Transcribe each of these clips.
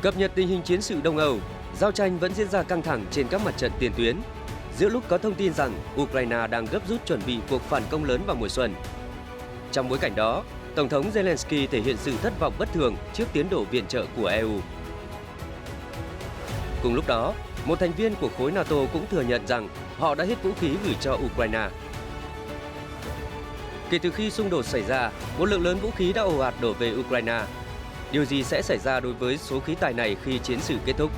Cập nhật tình hình chiến sự Đông Âu, giao tranh vẫn diễn ra căng thẳng trên các mặt trận tiền tuyến. Giữa lúc có thông tin rằng Ukraine đang gấp rút chuẩn bị cuộc phản công lớn vào mùa xuân. Trong bối cảnh đó, Tổng thống Zelensky thể hiện sự thất vọng bất thường trước tiến độ viện trợ của EU. Cùng lúc đó, một thành viên của khối NATO cũng thừa nhận rằng họ đã hết vũ khí gửi cho Ukraine. Kể từ khi xung đột xảy ra, một lượng lớn vũ khí đã ồ ạt đổ về Ukraine. Điều gì sẽ xảy ra đối với số khí tài này khi chiến sự kết thúc?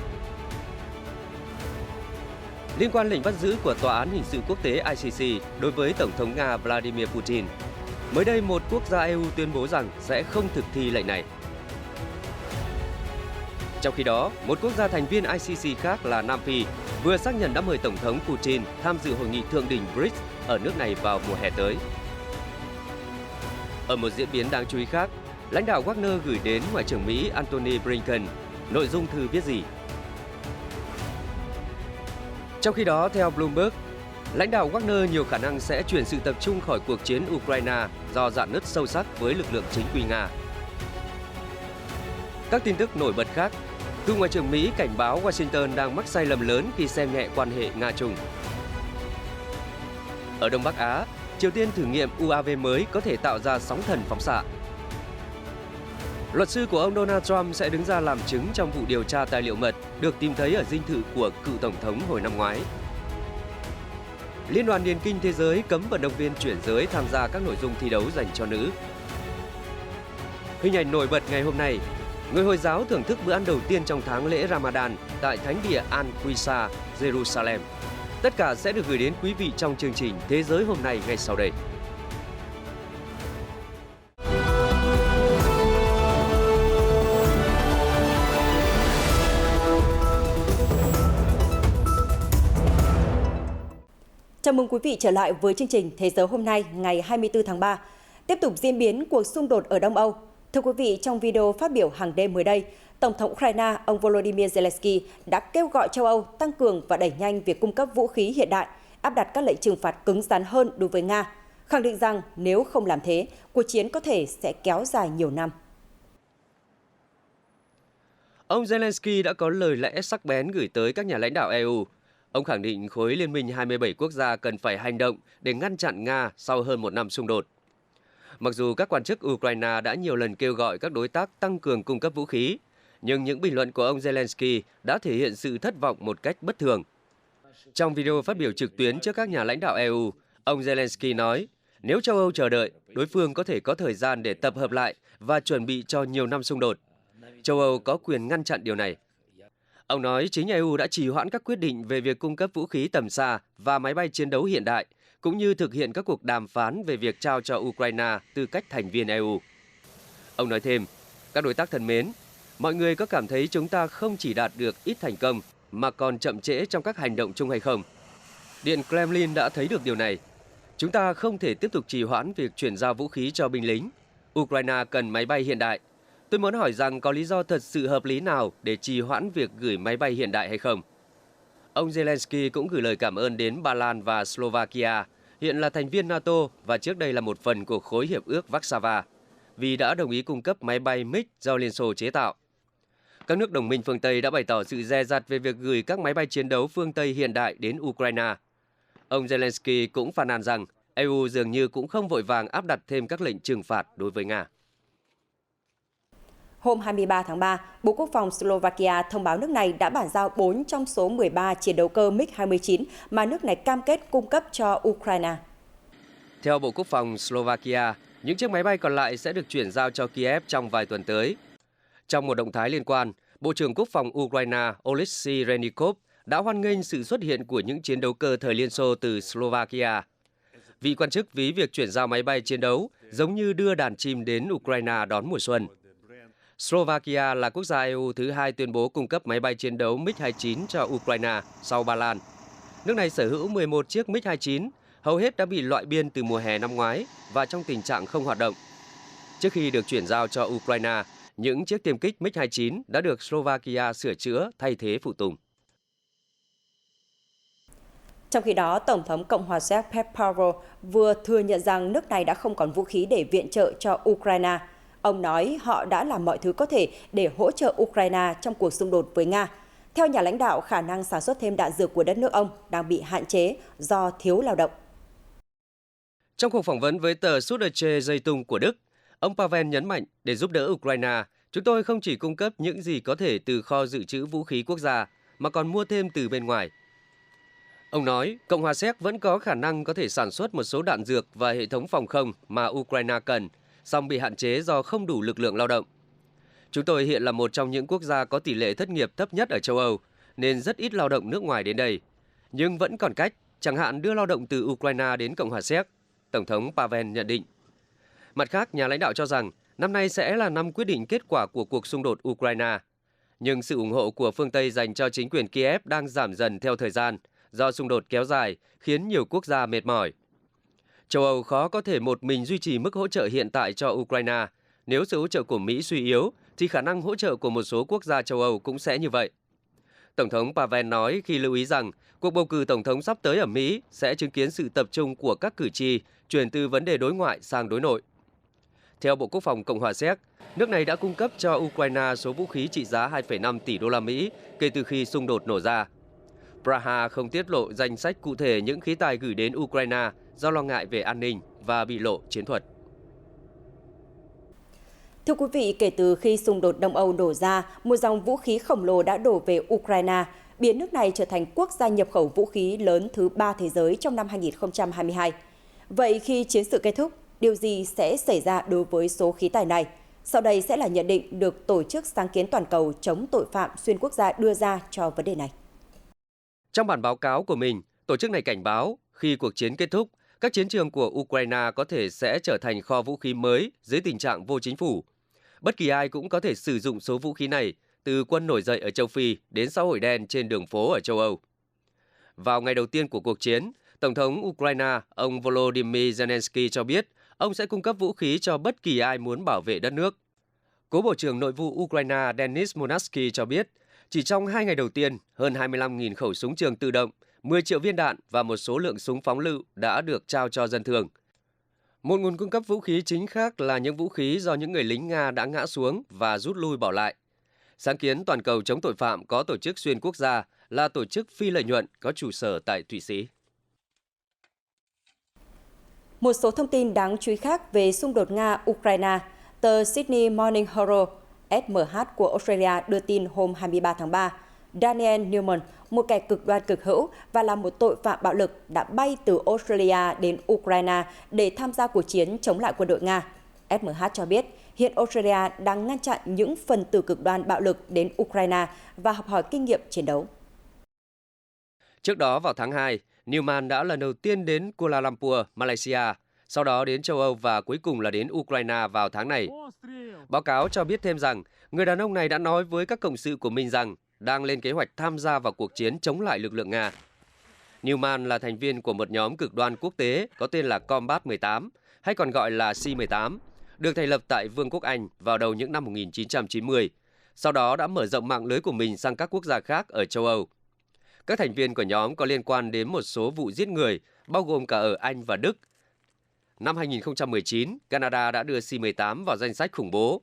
Liên quan lệnh bắt giữ của Tòa án Hình sự Quốc tế ICC đối với Tổng thống Nga Vladimir Putin, mới đây một quốc gia EU tuyên bố rằng sẽ không thực thi lệnh này. Trong khi đó, một quốc gia thành viên ICC khác là Nam Phi vừa xác nhận đã mời Tổng thống Putin tham dự hội nghị thượng đỉnh BRICS ở nước này vào mùa hè tới. Ở một diễn biến đáng chú ý khác, lãnh đạo Wagner gửi đến Ngoại trưởng Mỹ Antony Blinken. Nội dung thư viết gì? Trong khi đó, theo Bloomberg, lãnh đạo Wagner nhiều khả năng sẽ chuyển sự tập trung khỏi cuộc chiến Ukraine do rạn nứt sâu sắc với lực lượng chính quy Nga. Các tin tức nổi bật khác, cựu Ngoại trưởng Mỹ cảnh báo Washington đang mắc sai lầm lớn khi xem nhẹ quan hệ Nga-Trung. Ở Đông Bắc Á, Triều Tiên thử nghiệm UAV mới có thể tạo ra sóng thần phóng xạ. Luật sư của ông Donald Trump sẽ đứng ra làm chứng trong vụ điều tra tài liệu mật được tìm thấy ở dinh thự của cựu Tổng thống hồi năm ngoái. Liên đoàn Điền kinh Thế giới cấm vận động viên chuyển giới tham gia các nội dung thi đấu dành cho nữ. Hình ảnh nổi bật ngày hôm nay, người Hồi giáo thưởng thức bữa ăn đầu tiên trong tháng lễ Ramadan tại Thánh địa Al-Aqsa, Jerusalem. Tất cả sẽ được gửi đến quý vị trong chương trình Thế giới hôm nay ngay sau đây. Chào mừng quý vị trở lại với chương trình Thế giới hôm nay ngày 24 tháng 3. Tiếp tục diễn biến cuộc xung đột ở Đông Âu. Thưa quý vị, trong video phát biểu hàng đêm mới đây, Tổng thống Ukraine ông Volodymyr Zelensky đã kêu gọi châu Âu tăng cường và đẩy nhanh việc cung cấp vũ khí hiện đại, áp đặt các lệnh trừng phạt cứng rắn hơn đối với Nga, khẳng định rằng nếu không làm thế, cuộc chiến có thể sẽ kéo dài nhiều năm. Ông Zelensky đã có lời lẽ sắc bén gửi tới các nhà lãnh đạo EU. Ông khẳng định khối liên minh 27 quốc gia cần phải hành động để ngăn chặn Nga sau hơn một năm xung đột. Mặc dù các quan chức Ukraine đã nhiều lần kêu gọi các đối tác tăng cường cung cấp vũ khí, nhưng những bình luận của ông Zelensky đã thể hiện sự thất vọng một cách bất thường. Trong video phát biểu trực tuyến trước các nhà lãnh đạo EU, ông Zelensky nói, nếu châu Âu chờ đợi, đối phương có thể có thời gian để tập hợp lại và chuẩn bị cho nhiều năm xung đột. Châu Âu có quyền ngăn chặn điều này. Ông nói chính EU đã trì hoãn các quyết định về việc cung cấp vũ khí tầm xa và máy bay chiến đấu hiện đại, cũng như thực hiện các cuộc đàm phán về việc trao cho Ukraine tư cách thành viên EU. Ông nói thêm, các đối tác thân mến, mọi người có cảm thấy chúng ta không chỉ đạt được ít thành công mà còn chậm trễ trong các hành động chung hay không? Điện Kremlin đã thấy được điều này. Chúng ta không thể tiếp tục trì hoãn việc chuyển giao vũ khí cho binh lính. Ukraine cần máy bay hiện đại. Tôi muốn hỏi rằng có lý do thật sự hợp lý nào để trì hoãn việc gửi máy bay hiện đại hay không? Ông Zelensky cũng gửi lời cảm ơn đến Ba Lan và Slovakia, hiện là thành viên NATO và trước đây là một phần của khối hiệp ước Warsaw, vì đã đồng ý cung cấp máy bay MiG do Liên Xô chế tạo. Các nước đồng minh phương Tây đã bày tỏ sự dè dặt về việc gửi các máy bay chiến đấu phương Tây hiện đại đến Ukraine. Ông Zelensky cũng phàn nàn rằng EU dường như cũng không vội vàng áp đặt thêm các lệnh trừng phạt đối với Nga. Hôm 23 tháng 3, Bộ Quốc phòng Slovakia thông báo nước này đã bàn giao 4 trong số 13 chiến đấu cơ MiG-29 mà nước này cam kết cung cấp cho Ukraine. Theo Bộ Quốc phòng Slovakia, những chiếc máy bay còn lại sẽ được chuyển giao cho Kiev trong vài tuần tới. Trong một động thái liên quan, Bộ trưởng Quốc phòng Ukraine Oleksiy Reznikov đã hoan nghênh sự xuất hiện của những chiến đấu cơ thời Liên Xô từ Slovakia. Vị quan chức ví việc chuyển giao máy bay chiến đấu giống như đưa đàn chim đến Ukraine đón mùa xuân. Slovakia là quốc gia EU thứ hai tuyên bố cung cấp máy bay chiến đấu MiG-29 cho Ukraine sau Ba Lan. Nước này sở hữu 11 chiếc MiG-29, hầu hết đã bị loại biên từ mùa hè năm ngoái và trong tình trạng không hoạt động. Trước khi được chuyển giao cho Ukraine, những chiếc tiêm kích MiG-29 đã được Slovakia sửa chữa thay thế phụ tùng. Trong khi đó, Tổng thống Cộng hòa Séc Petr Pavel vừa thừa nhận rằng nước này đã không còn vũ khí để viện trợ cho Ukraine. Ông nói họ đã làm mọi thứ có thể để hỗ trợ Ukraine trong cuộc xung đột với Nga. Theo nhà lãnh đạo, khả năng sản xuất thêm đạn dược của đất nước ông đang bị hạn chế do thiếu lao động. Trong cuộc phỏng vấn với tờ Süddeutsche Zeitung của Đức, ông Pavel nhấn mạnh để giúp đỡ Ukraine, chúng tôi không chỉ cung cấp những gì có thể từ kho dự trữ vũ khí quốc gia, mà còn mua thêm từ bên ngoài. Ông nói, Cộng hòa Séc vẫn có khả năng có thể sản xuất một số đạn dược và hệ thống phòng không mà Ukraine cần, song bị hạn chế do không đủ lực lượng lao động. Chúng tôi hiện là một trong những quốc gia có tỷ lệ thất nghiệp thấp nhất ở châu Âu, nên rất ít lao động nước ngoài đến đây. Nhưng vẫn còn cách, chẳng hạn đưa lao động từ Ukraine đến Cộng hòa Séc, Tổng thống Pavel nhận định. Mặt khác, nhà lãnh đạo cho rằng năm nay sẽ là năm quyết định kết quả của cuộc xung đột Ukraine. Nhưng sự ủng hộ của phương Tây dành cho chính quyền Kiev đang giảm dần theo thời gian, do xung đột kéo dài khiến nhiều quốc gia mệt mỏi. Châu Âu khó có thể một mình duy trì mức hỗ trợ hiện tại cho Ukraine. Nếu sự hỗ trợ của Mỹ suy yếu, thì khả năng hỗ trợ của một số quốc gia châu Âu cũng sẽ như vậy. Tổng thống Pavel nói khi lưu ý rằng cuộc bầu cử tổng thống sắp tới ở Mỹ sẽ chứng kiến sự tập trung của các cử tri chuyển từ vấn đề đối ngoại sang đối nội. Theo Bộ Quốc phòng Cộng hòa Séc, nước này đã cung cấp cho Ukraine số vũ khí trị giá 2,5 tỷ đô la Mỹ kể từ khi xung đột nổ ra. Praha không tiết lộ danh sách cụ thể những khí tài gửi đến Ukraine do lo ngại về an ninh và bị lộ chiến thuật. Thưa quý vị, kể từ khi xung đột Đông Âu nổ ra, một dòng vũ khí khổng lồ đã đổ về Ukraine, biến nước này trở thành quốc gia nhập khẩu vũ khí lớn thứ 3 thế giới trong năm 2022. Vậy khi chiến sự kết thúc, điều gì sẽ xảy ra đối với số khí tài này? Sau đây sẽ là nhận định được Tổ chức Sáng kiến Toàn cầu chống tội phạm xuyên quốc gia đưa ra cho vấn đề này. Trong bản báo cáo của mình, tổ chức này cảnh báo khi cuộc chiến kết thúc, các chiến trường của Ukraine có thể sẽ trở thành kho vũ khí mới dưới tình trạng vô chính phủ. Bất kỳ ai cũng có thể sử dụng số vũ khí này, từ quân nổi dậy ở châu Phi đến xã hội đen trên đường phố ở châu Âu. Vào ngày đầu tiên của cuộc chiến, Tổng thống Ukraine, ông Volodymyr Zelensky cho biết ông sẽ cung cấp vũ khí cho bất kỳ ai muốn bảo vệ đất nước. Cố Bộ trưởng Nội vụ Ukraine Denis Monatsky cho biết, chỉ trong 2 ngày đầu tiên, hơn 25.000 khẩu súng trường tự động, 10 triệu viên đạn và một số lượng súng phóng lựu đã được trao cho dân thường. Một nguồn cung cấp vũ khí chính khác là những vũ khí do những người lính Nga đã ngã xuống và rút lui bỏ lại. Sáng kiến Toàn cầu chống tội phạm có tổ chức xuyên quốc gia là tổ chức phi lợi nhuận có trụ sở tại Thụy Sĩ. Một số thông tin đáng chú ý khác về xung đột Nga-Ukraine, tờ Sydney Morning Herald SMH của Australia đưa tin hôm 23 tháng 3, Daniel Newman, một kẻ cực đoan cực hữu và là một tội phạm bạo lực, đã bay từ Australia đến Ukraine để tham gia cuộc chiến chống lại quân đội Nga. SMH cho biết hiện Australia đang ngăn chặn những phần tử cực đoan bạo lực đến Ukraine và học hỏi kinh nghiệm chiến đấu. Trước đó vào tháng 2, Newman đã lần đầu tiên đến Kuala Lumpur, Malaysia, sau đó đến châu Âu và cuối cùng là đến Ukraine vào tháng này. Báo cáo cho biết thêm rằng, người đàn ông này đã nói với các cộng sự của mình rằng đang lên kế hoạch tham gia vào cuộc chiến chống lại lực lượng Nga. Newman là thành viên của một nhóm cực đoan quốc tế có tên là Combat 18, hay còn gọi là C-18, được thành lập tại Vương quốc Anh vào đầu những năm 1990, sau đó đã mở rộng mạng lưới của mình sang các quốc gia khác ở châu Âu. Các thành viên của nhóm có liên quan đến một số vụ giết người, bao gồm cả ở Anh và Đức. Năm 2019, Canada đã đưa C-18 vào danh sách khủng bố.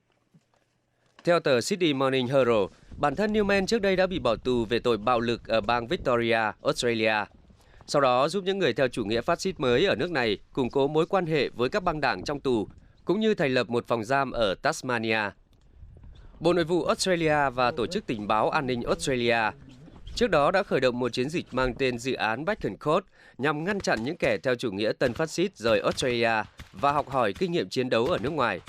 Theo tờ Sydney Morning Herald, bản thân Newman trước đây đã bị bỏ tù về tội bạo lực ở bang Victoria, Australia. Sau đó giúp những người theo chủ nghĩa phát xít mới ở nước này củng cố mối quan hệ với các băng đảng trong tù, cũng như thành lập một phòng giam ở Tasmania. Bộ Nội vụ Australia và Tổ chức Tình báo An ninh Australia trước đó đã khởi động một chiến dịch mang tên dự án Beacon nhằm ngăn chặn những kẻ theo chủ nghĩa tân phát xít rời Australia và học hỏi kinh nghiệm chiến đấu ở nước ngoài.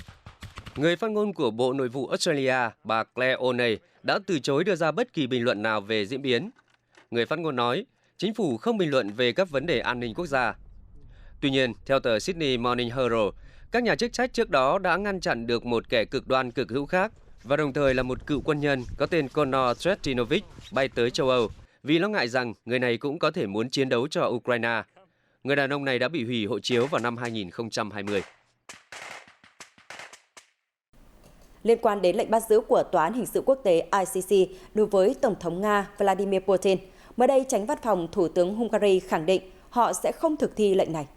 Người phát ngôn của Bộ Nội vụ Australia, bà Claire O'Neill, đã từ chối đưa ra bất kỳ bình luận nào về diễn biến. Người phát ngôn nói, chính phủ không bình luận về các vấn đề an ninh quốc gia. Tuy nhiên, theo tờ Sydney Morning Herald, các nhà chức trách trước đó đã ngăn chặn được một kẻ cực đoan cực hữu khác và đồng thời là một cựu quân nhân có tên Conor Tretinovic bay tới châu Âu vì lo ngại rằng người này cũng có thể muốn chiến đấu cho Ukraine. Người đàn ông này đã bị hủy hộ chiếu vào năm 2020. Liên quan đến lệnh bắt giữ của Tòa án Hình sự Quốc tế ICC đối với Tổng thống Nga Vladimir Putin, mới đây Chánh Văn phòng Thủ tướng Hungary khẳng định họ sẽ không thực thi lệnh này.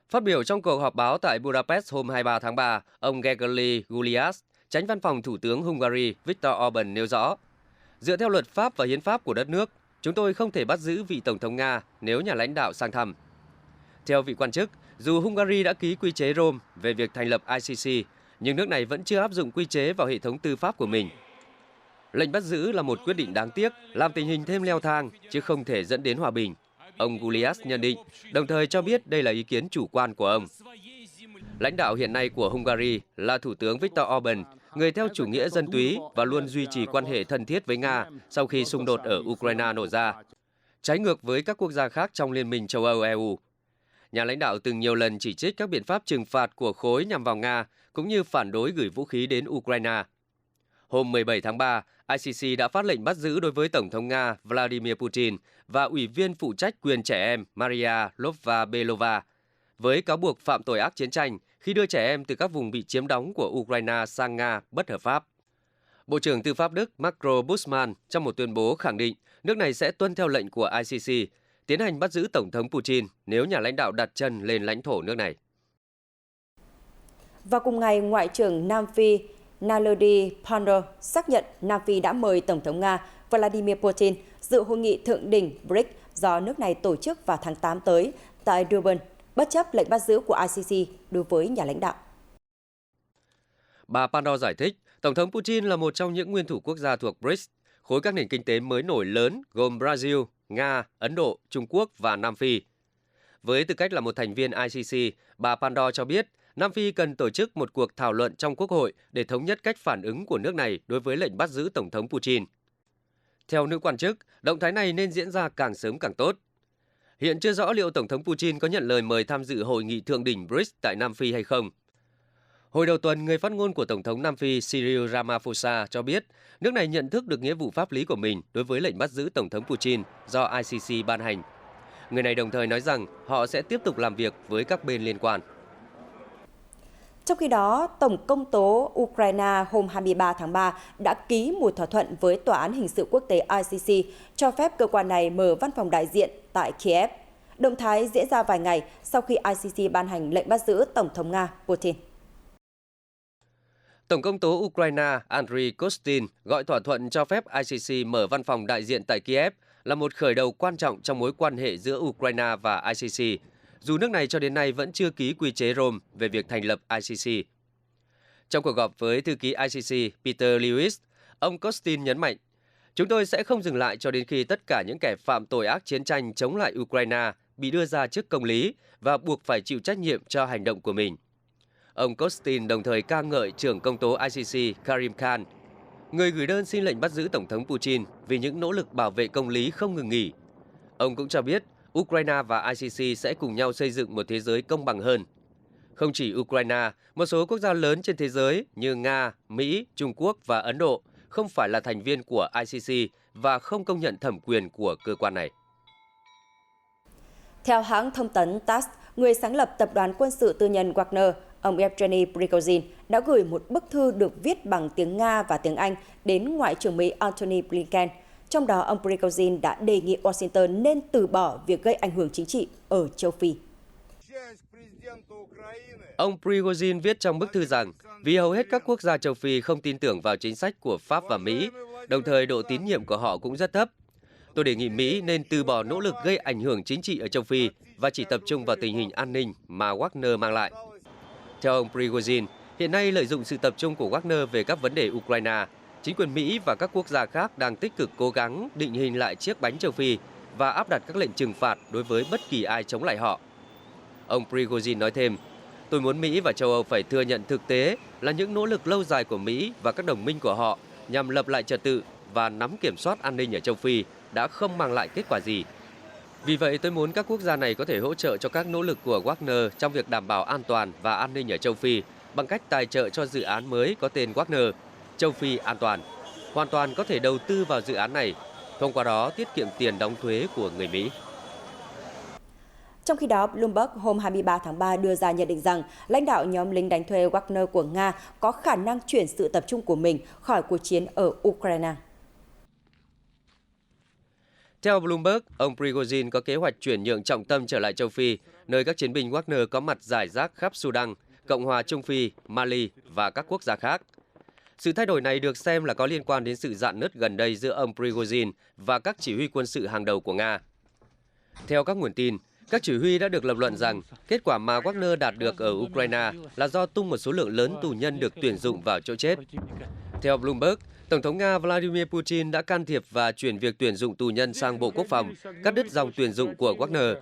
Phát biểu trong cuộc họp báo tại Budapest hôm 23 tháng 3, ông Gergely Gulyás, Chánh văn phòng Thủ tướng Hungary Viktor Orbán nêu rõ, dựa theo luật pháp và hiến pháp của đất nước, chúng tôi không thể bắt giữ vị Tổng thống Nga nếu nhà lãnh đạo sang thăm. Theo vị quan chức, dù Hungary đã ký quy chế Rome về việc thành lập ICC, nhưng nước này vẫn chưa áp dụng quy chế vào hệ thống tư pháp của mình. Lệnh bắt giữ là một quyết định đáng tiếc, làm tình hình thêm leo thang, chứ không thể dẫn đến hòa bình, ông Gulyás nhận định, đồng thời cho biết đây là ý kiến chủ quan của ông. Lãnh đạo hiện nay của Hungary là Thủ tướng Viktor Orbán, người theo chủ nghĩa dân túy và luôn duy trì quan hệ thân thiết với Nga sau khi xung đột ở Ukraine nổ ra, trái ngược với các quốc gia khác trong Liên minh châu Âu EU. Nhà lãnh đạo từng nhiều lần chỉ trích các biện pháp trừng phạt của khối nhằm vào Nga, cũng như phản đối gửi vũ khí đến Ukraine. Hôm 17 tháng 3, ICC đã phát lệnh bắt giữ đối với Tổng thống Nga Vladimir Putin và Ủy viên phụ trách quyền trẻ em Maria Lvova-Belova, với cáo buộc phạm tội ác chiến tranh khi đưa trẻ em từ các vùng bị chiếm đóng của Ukraine sang Nga bất hợp pháp. Bộ trưởng Tư pháp Đức Marco Buschmann trong một tuyên bố khẳng định nước này sẽ tuân theo lệnh của ICC, tiến hành bắt giữ Tổng thống Putin nếu nhà lãnh đạo đặt chân lên lãnh thổ nước này. Vào cùng ngày, Ngoại trưởng Nam Phi Naledi Pandor xác nhận Nam Phi đã mời Tổng thống Nga Vladimir Putin dự hội nghị thượng đỉnh BRICS do nước này tổ chức vào tháng 8 tới tại Durban, bất chấp lệnh bắt giữ của ICC đối với nhà lãnh đạo. Bà Pandor giải thích, Tổng thống Putin là một trong những nguyên thủ quốc gia thuộc BRICS, khối các nền kinh tế mới nổi lớn gồm Brazil, Nga, Ấn Độ, Trung Quốc và Nam Phi. Với tư cách là một thành viên ICC, bà Pandor cho biết Nam Phi cần tổ chức một cuộc thảo luận trong Quốc hội để thống nhất cách phản ứng của nước này đối với lệnh bắt giữ Tổng thống Putin. Theo nữ quan chức, động thái này nên diễn ra càng sớm càng tốt. Hiện chưa rõ liệu Tổng thống Putin có nhận lời mời tham dự hội nghị thượng đỉnh BRICS tại Nam Phi hay không. Hồi đầu tuần, người phát ngôn của Tổng thống Nam Phi Cyril Ramaphosa cho biết nước này nhận thức được nghĩa vụ pháp lý của mình đối với lệnh bắt giữ Tổng thống Putin do ICC ban hành. Người này đồng thời nói rằng họ sẽ tiếp tục làm việc với các bên liên quan. Trong khi đó, Tổng công tố Ukraine hôm 23 tháng 3 đã ký một thỏa thuận với Tòa án Hình sự Quốc tế ICC cho phép cơ quan này mở văn phòng đại diện tại Kiev. Động thái diễn ra vài ngày sau khi ICC ban hành lệnh bắt giữ Tổng thống Nga Putin. Tổng công tố Ukraine Andriy Kostin gọi thỏa thuận cho phép ICC mở văn phòng đại diện tại Kiev là một khởi đầu quan trọng trong mối quan hệ giữa Ukraine và ICC, dù nước này cho đến nay vẫn chưa ký quy chế Rome về việc thành lập ICC. Trong cuộc gặp với thư ký ICC Peter Lewis, ông Kostin nhấn mạnh, chúng tôi sẽ không dừng lại cho đến khi tất cả những kẻ phạm tội ác chiến tranh chống lại Ukraine bị đưa ra trước công lý và buộc phải chịu trách nhiệm cho hành động của mình. Ông Kostin đồng thời ca ngợi trưởng công tố ICC Karim Khan, người gửi đơn xin lệnh bắt giữ Tổng thống Putin vì những nỗ lực bảo vệ công lý không ngừng nghỉ. Ông cũng cho biết Ukraine và ICC sẽ cùng nhau xây dựng một thế giới công bằng hơn. Không chỉ Ukraine, một số quốc gia lớn trên thế giới như Nga, Mỹ, Trung Quốc và Ấn Độ không phải là thành viên của ICC và không công nhận thẩm quyền của cơ quan này. Theo hãng thông tấn TASS, người sáng lập tập đoàn quân sự tư nhân Wagner, ông Evgeny Prigozhin đã gửi một bức thư được viết bằng tiếng Nga và tiếng Anh đến Ngoại trưởng Mỹ Antony Blinken. Trong đó, ông Prigozhin đã đề nghị Washington nên từ bỏ việc gây ảnh hưởng chính trị ở châu Phi. Ông Prigozhin viết trong bức thư rằng vì hầu hết các quốc gia châu Phi không tin tưởng vào chính sách của Pháp và Mỹ, đồng thời độ tín nhiệm của họ cũng rất thấp. Tôi đề nghị Mỹ nên từ bỏ nỗ lực gây ảnh hưởng chính trị ở châu Phi và chỉ tập trung vào tình hình an ninh mà Wagner mang lại. Theo ông Prigozhin, hiện nay lợi dụng sự tập trung của Wagner về các vấn đề Ukraine, chính quyền Mỹ và các quốc gia khác đang tích cực cố gắng định hình lại chiếc bánh châu Phi và áp đặt các lệnh trừng phạt đối với bất kỳ ai chống lại họ. Ông Prigozhin nói thêm, tôi muốn Mỹ và châu Âu phải thừa nhận thực tế là những nỗ lực lâu dài của Mỹ và các đồng minh của họ nhằm lập lại trật tự và nắm kiểm soát an ninh ở châu Phi đã không mang lại kết quả gì. Vì vậy, tôi muốn các quốc gia này có thể hỗ trợ cho các nỗ lực của Wagner trong việc đảm bảo an toàn và an ninh ở châu Phi bằng cách tài trợ cho dự án mới có tên Wagner, Châu Phi An toàn. Hoàn toàn có thể đầu tư vào dự án này, thông qua đó tiết kiệm tiền đóng thuế của người Mỹ. Trong khi đó, Bloomberg hôm 23 tháng 3 đưa ra nhận định rằng lãnh đạo nhóm lính đánh thuê Wagner của Nga có khả năng chuyển sự tập trung của mình khỏi cuộc chiến ở Ukraine. Theo Bloomberg, ông Prigozhin có kế hoạch chuyển nhượng trọng tâm trở lại châu Phi, nơi các chiến binh Wagner có mặt rải rác khắp Sudan, Cộng hòa Trung Phi, Mali và các quốc gia khác. Sự thay đổi này được xem là có liên quan đến sự rạn nứt gần đây giữa ông Prigozhin và các chỉ huy quân sự hàng đầu của Nga. Theo các nguồn tin, các chỉ huy đã được lập luận rằng kết quả mà Wagner đạt được ở Ukraine là do tung một số lượng lớn tù nhân được tuyển dụng vào chỗ chết. Theo Bloomberg, Tổng thống Nga Vladimir Putin đã can thiệp và chuyển việc tuyển dụng tù nhân sang Bộ Quốc phòng, cắt đứt dòng tuyển dụng của Wagner.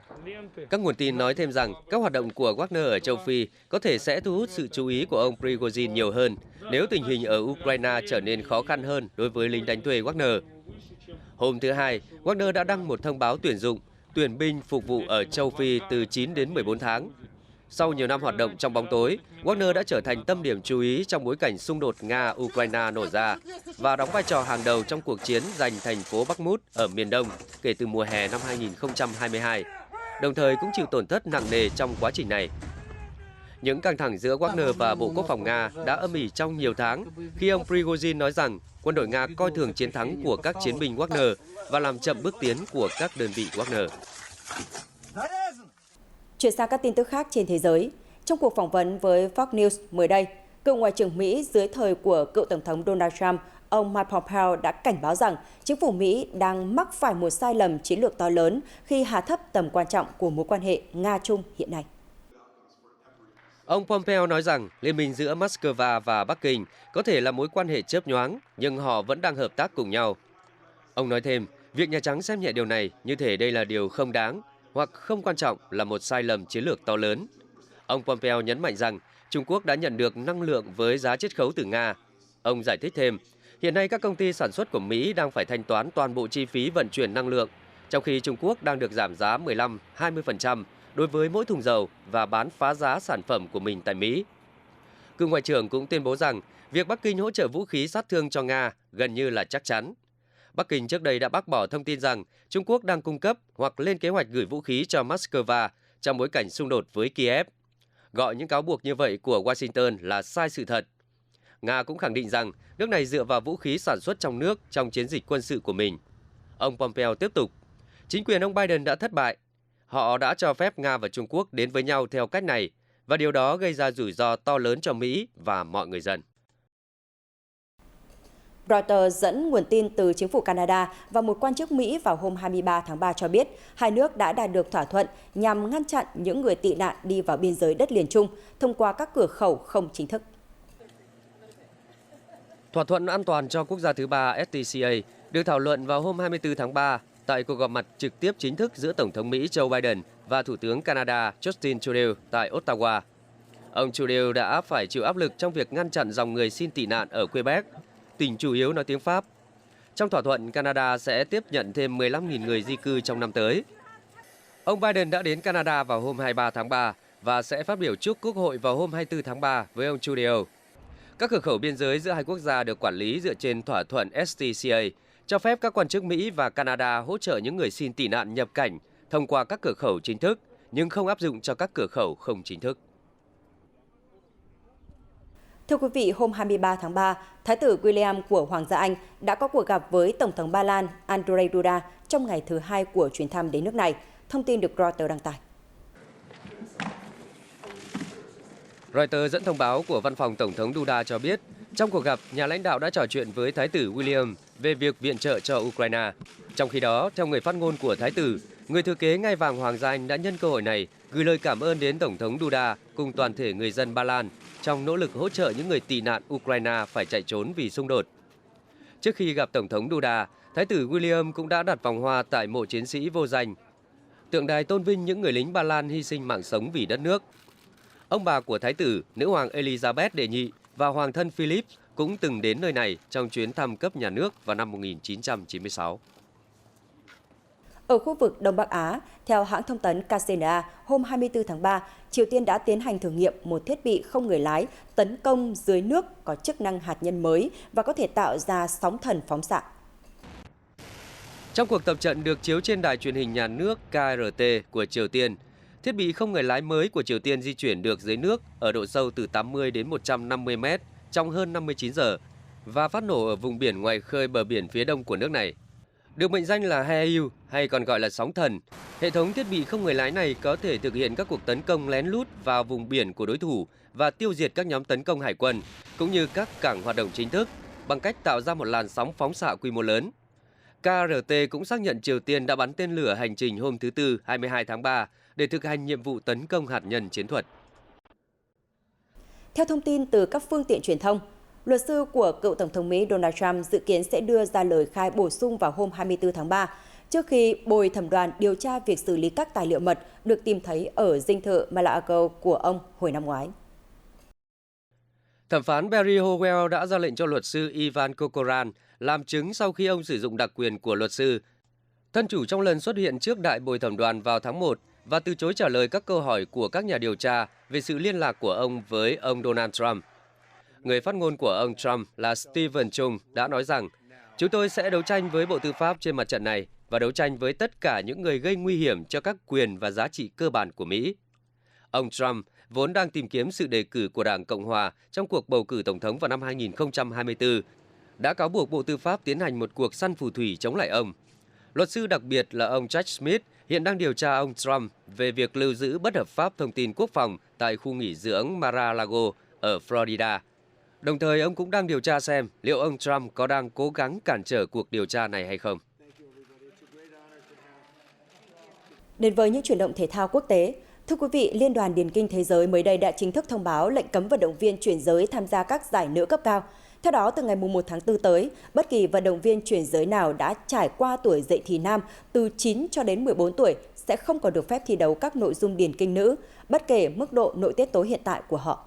Các nguồn tin nói thêm rằng các hoạt động của Wagner ở châu Phi có thể sẽ thu hút sự chú ý của ông Prigozhin nhiều hơn nếu tình hình ở Ukraine trở nên khó khăn hơn đối với lính đánh thuê Wagner. Hôm thứ Hai, Wagner đã đăng một thông báo tuyển binh phục vụ ở châu Phi từ 9 đến 14 tháng. Sau nhiều năm hoạt động trong bóng tối, Wagner đã trở thành tâm điểm chú ý trong bối cảnh xung đột Nga-Ukraine nổ ra và đóng vai trò hàng đầu trong cuộc chiến giành thành phố Bakhmut ở miền Đông kể từ mùa hè năm 2022, đồng thời cũng chịu tổn thất nặng nề trong quá trình này. Những căng thẳng giữa Wagner và Bộ Quốc phòng Nga đã âm ỉ trong nhiều tháng khi ông Prigozhin nói rằng quân đội Nga coi thường chiến thắng của các chiến binh Wagner và làm chậm bước tiến của các đơn vị Wagner. Chuyển sang các tin tức khác trên thế giới. Trong cuộc phỏng vấn với Fox News mới đây, cựu Ngoại trưởng Mỹ dưới thời của cựu Tổng thống Donald Trump, ông Mike Pompeo đã cảnh báo rằng chính phủ Mỹ đang mắc phải một sai lầm chiến lược to lớn khi hạ thấp tầm quan trọng của mối quan hệ Nga-Trung hiện nay. Ông Pompeo nói rằng liên minh giữa Moscow và Bắc Kinh có thể là mối quan hệ chớp nhoáng, nhưng họ vẫn đang hợp tác cùng nhau. Ông nói thêm, việc Nhà Trắng xem nhẹ điều này như thể đây là điều không đáng hoặc không quan trọng là một sai lầm chiến lược to lớn. Ông Pompeo nhấn mạnh rằng Trung Quốc đã nhận được năng lượng với giá chiết khấu từ Nga. Ông giải thích thêm, hiện nay các công ty sản xuất của Mỹ đang phải thanh toán toàn bộ chi phí vận chuyển năng lượng, trong khi Trung Quốc đang được giảm giá 15-20% đối với mỗi thùng dầu và bán phá giá sản phẩm của mình tại Mỹ. Cựu Ngoại trưởng cũng tuyên bố rằng việc Bắc Kinh hỗ trợ vũ khí sát thương cho Nga gần như là chắc chắn. Bắc Kinh trước đây đã bác bỏ thông tin rằng Trung Quốc đang cung cấp hoặc lên kế hoạch gửi vũ khí cho Moscow trong bối cảnh xung đột với Kiev. Gọi những cáo buộc như vậy của Washington là sai sự thật. Nga cũng khẳng định rằng nước này dựa vào vũ khí sản xuất trong nước trong chiến dịch quân sự của mình. Ông Pompeo tiếp tục, chính quyền ông Biden đã thất bại. Họ đã cho phép Nga và Trung Quốc đến với nhau theo cách này, và điều đó gây ra rủi ro to lớn cho Mỹ và mọi người dân. Reuters dẫn nguồn tin từ chính phủ Canada và một quan chức Mỹ vào hôm 23 tháng 3 cho biết hai nước đã đạt được thỏa thuận nhằm ngăn chặn những người tị nạn đi vào biên giới đất liền chung thông qua các cửa khẩu không chính thức. Thỏa thuận an toàn cho quốc gia thứ ba STCA được thảo luận vào hôm 24 tháng 3 tại cuộc gặp mặt trực tiếp chính thức giữa Tổng thống Mỹ Joe Biden và Thủ tướng Canada Justin Trudeau tại Ottawa. Ông Trudeau đã phải chịu áp lực trong việc ngăn chặn dòng người xin tị nạn ở Quebec, tỉnh chủ yếu nói tiếng Pháp. Trong thỏa thuận, Canada sẽ tiếp nhận thêm 15.000 người di cư trong năm tới. Ông Biden đã đến Canada vào hôm 23 tháng 3 và sẽ phát biểu trước Quốc hội vào hôm 24 tháng 3 với ông Trudeau. Các cửa khẩu biên giới giữa hai quốc gia được quản lý dựa trên thỏa thuận STCA, cho phép các quan chức Mỹ và Canada hỗ trợ những người xin tị nạn nhập cảnh thông qua các cửa khẩu chính thức, nhưng không áp dụng cho các cửa khẩu không chính thức. Thưa quý vị, hôm 23 tháng 3, Thái tử William của Hoàng gia Anh đã có cuộc gặp với Tổng thống Ba Lan Andrzej Duda trong ngày thứ hai của chuyến thăm đến nước này. Thông tin được Reuters đăng tải. Reuters dẫn thông báo của văn phòng Tổng thống Duda cho biết, trong cuộc gặp, nhà lãnh đạo đã trò chuyện với Thái tử William về việc viện trợ cho Ukraine. Trong khi đó, theo người phát ngôn của Thái tử, người thừa kế ngai vàng Hoàng gia Anh đã nhân cơ hội này gửi lời cảm ơn đến Tổng thống Duda cùng toàn thể người dân Ba Lan trong nỗ lực hỗ trợ những người tị nạn Ukraine phải chạy trốn vì xung đột. Trước khi gặp Tổng thống Duda, Thái tử William cũng đã đặt vòng hoa tại mộ chiến sĩ vô danh, tượng đài tôn vinh những người lính Ba Lan hy sinh mạng sống vì đất nước. Ông bà của Thái tử, nữ hoàng Elizabeth đệ nhị và Hoàng thân Philip cũng từng đến nơi này trong chuyến thăm cấp nhà nước vào năm 1996. Ở khu vực Đông Bắc Á, theo hãng thông tấn KCNA, hôm 24 tháng 3, Triều Tiên đã tiến hành thử nghiệm một thiết bị không người lái tấn công dưới nước có chức năng hạt nhân mới và có thể tạo ra sóng thần phóng xạ. Trong cuộc tập trận được chiếu trên đài truyền hình nhà nước KRT của Triều Tiên, thiết bị không người lái mới của Triều Tiên di chuyển được dưới nước ở độ sâu từ 80 đến 150 mét trong hơn 59 giờ và phát nổ ở vùng biển ngoài khơi bờ biển phía đông của nước này. Được mệnh danh là Haeil hay còn gọi là sóng thần, hệ thống thiết bị không người lái này có thể thực hiện các cuộc tấn công lén lút vào vùng biển của đối thủ và tiêu diệt các nhóm tấn công hải quân, cũng như các cảng hoạt động chính thức, bằng cách tạo ra một làn sóng phóng xạ quy mô lớn. KRT cũng xác nhận Triều Tiên đã bắn tên lửa hành trình hôm thứ Tư 22 tháng 3 để thực hành nhiệm vụ tấn công hạt nhân chiến thuật. Theo thông tin từ các phương tiện truyền thông, luật sư của cựu Tổng thống Mỹ Donald Trump dự kiến sẽ đưa ra lời khai bổ sung vào hôm 24 tháng 3, trước khi bồi thẩm đoàn điều tra việc xử lý các tài liệu mật được tìm thấy ở dinh thự Mar-a-Lago của ông hồi năm ngoái. Thẩm phán Barry Howell đã ra lệnh cho luật sư Ivan Kokoran làm chứng sau khi ông sử dụng đặc quyền của luật sư. Thân chủ trong lần xuất hiện trước đại bồi thẩm đoàn vào tháng 1 và từ chối trả lời các câu hỏi của các nhà điều tra về sự liên lạc của ông với ông Donald Trump. Người phát ngôn của ông Trump là Stephen Chung đã nói rằng, chúng tôi sẽ đấu tranh với Bộ Tư pháp trên mặt trận này và đấu tranh với tất cả những người gây nguy hiểm cho các quyền và giá trị cơ bản của Mỹ. Ông Trump vốn đang tìm kiếm sự đề cử của Đảng Cộng Hòa trong cuộc bầu cử Tổng thống vào năm 2024, đã cáo buộc Bộ Tư pháp tiến hành một cuộc săn phù thủy chống lại ông. Luật sư đặc biệt là ông Jack Smith hiện đang điều tra ông Trump về việc lưu giữ bất hợp pháp thông tin quốc phòng tại khu nghỉ dưỡng Mar-a-Lago ở Florida. Đồng thời, ông cũng đang điều tra xem liệu ông Trump có đang cố gắng cản trở cuộc điều tra này hay không. Đến với những chuyển động thể thao quốc tế, thưa quý vị, Liên đoàn Điền kinh Thế giới mới đây đã chính thức thông báo lệnh cấm vận động viên chuyển giới tham gia các giải nữ cấp cao. Theo đó, từ ngày 1 tháng 4 tới, bất kỳ vận động viên chuyển giới nào đã trải qua tuổi dậy thì nam từ 9 cho đến 14 tuổi sẽ không còn được phép thi đấu các nội dung điền kinh nữ, bất kể mức độ nội tiết tố hiện tại của họ.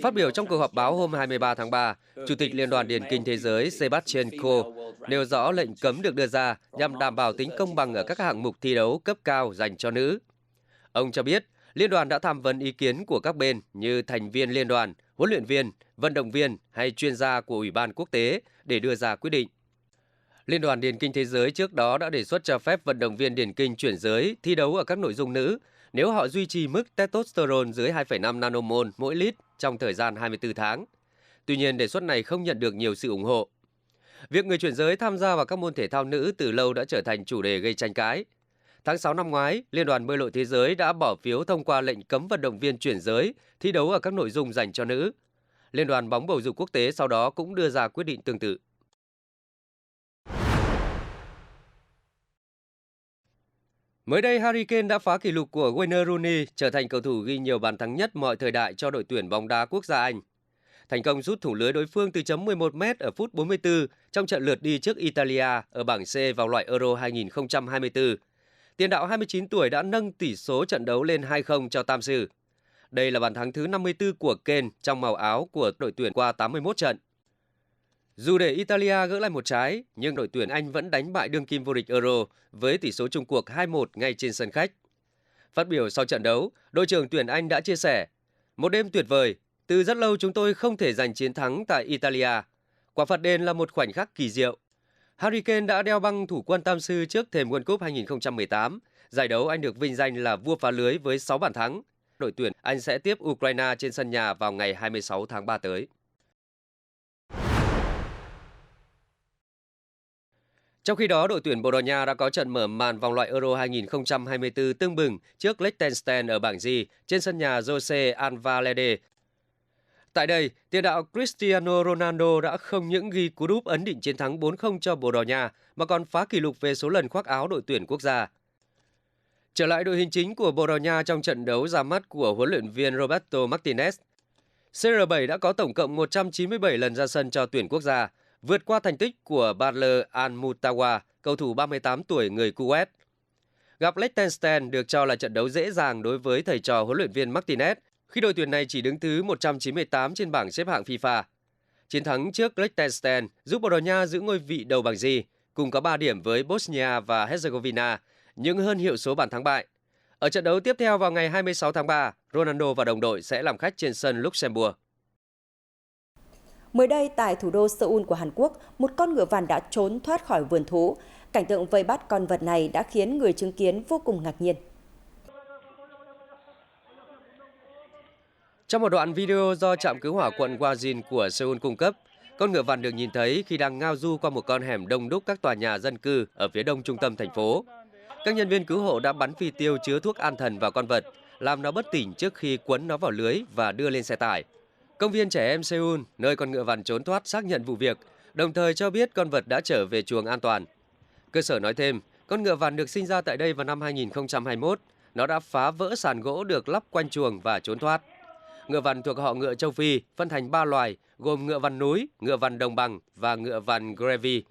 Phát biểu trong cuộc họp báo hôm 23 tháng 3, Chủ tịch Liên đoàn Điền kinh Thế giới Sebastian Coe nêu rõ lệnh cấm được đưa ra nhằm đảm bảo tính công bằng ở các hạng mục thi đấu cấp cao dành cho nữ. Ông cho biết, Liên đoàn đã tham vấn ý kiến của các bên như thành viên liên đoàn, huấn luyện viên, vận động viên hay chuyên gia của Ủy ban quốc tế để đưa ra quyết định. Liên đoàn Điền kinh Thế giới trước đó đã đề xuất cho phép vận động viên điền kinh chuyển giới thi đấu ở các nội dung nữ nếu họ duy trì mức testosterone dưới 2,5 nanomol mỗi lít trong thời gian 24 tháng. Tuy nhiên, đề xuất này không nhận được nhiều sự ủng hộ. Việc người chuyển giới tham gia vào các môn thể thao nữ từ lâu đã trở thành chủ đề gây tranh cãi. Tháng 6 năm ngoái, Liên đoàn Bơi lội Thế giới đã bỏ phiếu thông qua lệnh cấm vận động viên chuyển giới thi đấu ở các nội dung dành cho nữ. Liên đoàn bóng bầu dục quốc tế sau đó cũng đưa ra quyết định tương tự. Mới đây, Harry Kane đã phá kỷ lục của Wayne Rooney, trở thành cầu thủ ghi nhiều bàn thắng nhất mọi thời đại cho đội tuyển bóng đá quốc gia Anh. Thành công rút thủng lưới đối phương từ chấm 11 m ở phút 44 trong trận lượt đi trước Italia ở bảng C vào loại Euro 2024. Tiền đạo 29 tuổi đã nâng tỷ số trận đấu lên 2-0 cho Tam Sư. Đây là bàn thắng thứ 54 của Kane trong màu áo của đội tuyển qua 81 trận. Dù để Italia gỡ lại một trái, nhưng đội tuyển Anh vẫn đánh bại đương kim vô địch Euro với tỷ số chung cuộc 2-1 ngay trên sân khách. Phát biểu sau trận đấu, đội trưởng tuyển Anh đã chia sẻ, một đêm tuyệt vời, từ rất lâu chúng tôi không thể giành chiến thắng tại Italia. Quả phạt đền là một khoảnh khắc kỳ diệu. Harry Kane đã đeo băng thủ quân Tam Sư trước thềm World Cup 2018. Giải đấu anh được vinh danh là vua phá lưới với 6 bàn thắng. Đội tuyển Anh sẽ tiếp Ukraine trên sân nhà vào ngày 26 tháng 3 tới. Trong khi đó, đội tuyển Bồ Đào Nha đã có trận mở màn vòng loại Euro 2024 tưng bừng trước Liechtenstein ở bảng G trên sân nhà Jose Alvalade. Tại đây, tiền đạo Cristiano Ronaldo đã không những ghi cú đúp ấn định chiến thắng 4-0 cho Bồ Đào Nha mà còn phá kỷ lục về số lần khoác áo đội tuyển quốc gia. Trở lại đội hình chính của Bồ Đào Nha trong trận đấu ra mắt của huấn luyện viên Roberto Martinez, CR7 đã có tổng cộng 197 lần ra sân cho tuyển quốc gia, vượt qua thành tích của Badr Al-Mutawa, cầu thủ 38 tuổi người Kuwait. Gặp Liechtenstein được cho là trận đấu dễ dàng đối với thầy trò huấn luyện viên Martinez, khi đội tuyển này chỉ đứng thứ 198 trên bảng xếp hạng FIFA. Chiến thắng trước Liechtenstein giúp Bồ Đào Nha giữ ngôi vị đầu bảng G, cùng có 3 điểm với Bosnia và Herzegovina, nhưng hơn hiệu số bàn thắng bại. Ở trận đấu tiếp theo vào ngày 26 tháng 3, Ronaldo và đồng đội sẽ làm khách trên sân Luxembourg. Mới đây, tại thủ đô Seoul của Hàn Quốc, một con ngựa vằn đã trốn thoát khỏi vườn thú. Cảnh tượng vây bắt con vật này đã khiến người chứng kiến vô cùng ngạc nhiên. Trong một đoạn video do trạm cứu hỏa quận Gwajin của Seoul cung cấp, Con ngựa vằn được nhìn thấy khi đang ngao du qua một con hẻm đông đúc các tòa nhà dân cư ở phía đông trung tâm thành phố. Các nhân viên cứu hộ đã bắn phi tiêu chứa thuốc an thần vào con vật, làm nó bất tỉnh trước khi quấn nó vào lưới và đưa lên xe tải. Công viên trẻ em Seoul, nơi con ngựa vằn trốn thoát, xác nhận vụ việc, đồng thời cho biết con vật đã trở về chuồng an toàn. Cơ sở nói thêm, con ngựa vằn được sinh ra tại đây vào năm 2021. Nó đã phá vỡ sàn gỗ được lắp quanh chuồng và trốn thoát. Ngựa vằn thuộc họ ngựa châu Phi, phân thành 3 loài, gồm ngựa vằn núi, ngựa vằn đồng bằng và ngựa vằn Grevy's.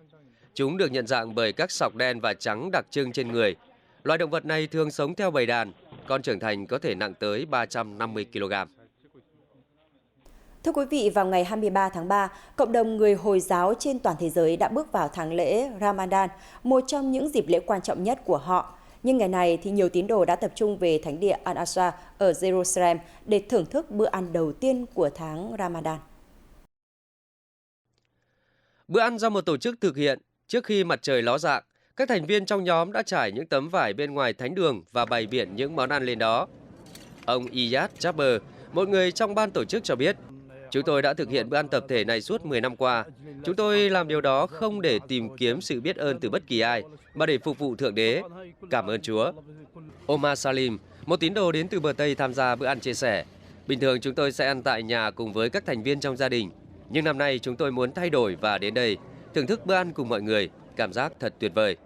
Chúng được nhận dạng bởi các sọc đen và trắng đặc trưng trên người. Loài động vật này thường sống theo bầy đàn, con trưởng thành có thể nặng tới 350 kg. Thưa quý vị, vào ngày 23 tháng 3, cộng đồng người Hồi giáo trên toàn thế giới đã bước vào tháng lễ Ramadan, một trong những dịp lễ quan trọng nhất của họ. Nhưng ngày này thì nhiều tín đồ đã tập trung về thánh địa Al-Aqsa ở Jerusalem để thưởng thức bữa ăn đầu tiên của tháng Ramadan. Bữa ăn do một tổ chức thực hiện trước khi mặt trời ló dạng, các thành viên trong nhóm đã trải những tấm vải bên ngoài thánh đường và bày biện những món ăn lên đó. Ông Iyad Jaber, một người trong ban tổ chức cho biết, chúng tôi đã thực hiện bữa ăn tập thể này suốt 10 năm qua. Chúng tôi làm điều đó không để tìm kiếm sự biết ơn từ bất kỳ ai, mà để phục vụ Thượng Đế. Cảm ơn Chúa. Omar Salim, một tín đồ đến từ bờ Tây tham gia bữa ăn chia sẻ. Bình thường chúng tôi sẽ ăn tại nhà cùng với các thành viên trong gia đình. Nhưng năm nay chúng tôi muốn thay đổi và đến đây, thưởng thức bữa ăn cùng mọi người, cảm giác thật tuyệt vời.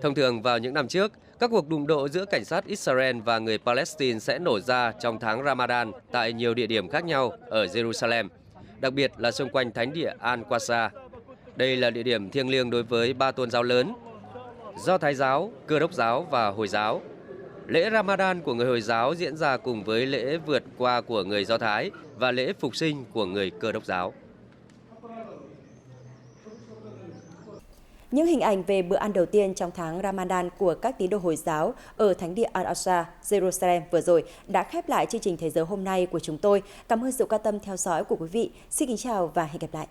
Thông thường vào những năm trước, các cuộc đụng độ giữa cảnh sát Israel và người Palestine sẽ nổ ra trong tháng Ramadan tại nhiều địa điểm khác nhau ở Jerusalem, đặc biệt là xung quanh thánh địa Al-Aqsa. Đây là địa điểm thiêng liêng đối với 3 tôn giáo lớn: Do Thái giáo, Cơ đốc giáo và Hồi giáo. Lễ Ramadan của người Hồi giáo diễn ra cùng với lễ vượt qua của người Do Thái và lễ phục sinh của người Cơ đốc giáo. Những hình ảnh về bữa ăn đầu tiên trong tháng Ramadan của các tín đồ Hồi giáo ở thánh địa Al-Aqsa, Jerusalem vừa rồi đã khép lại chương trình Thế giới hôm nay của chúng tôi. Cảm ơn sự quan tâm theo dõi của quý vị. Xin kính chào và hẹn gặp lại.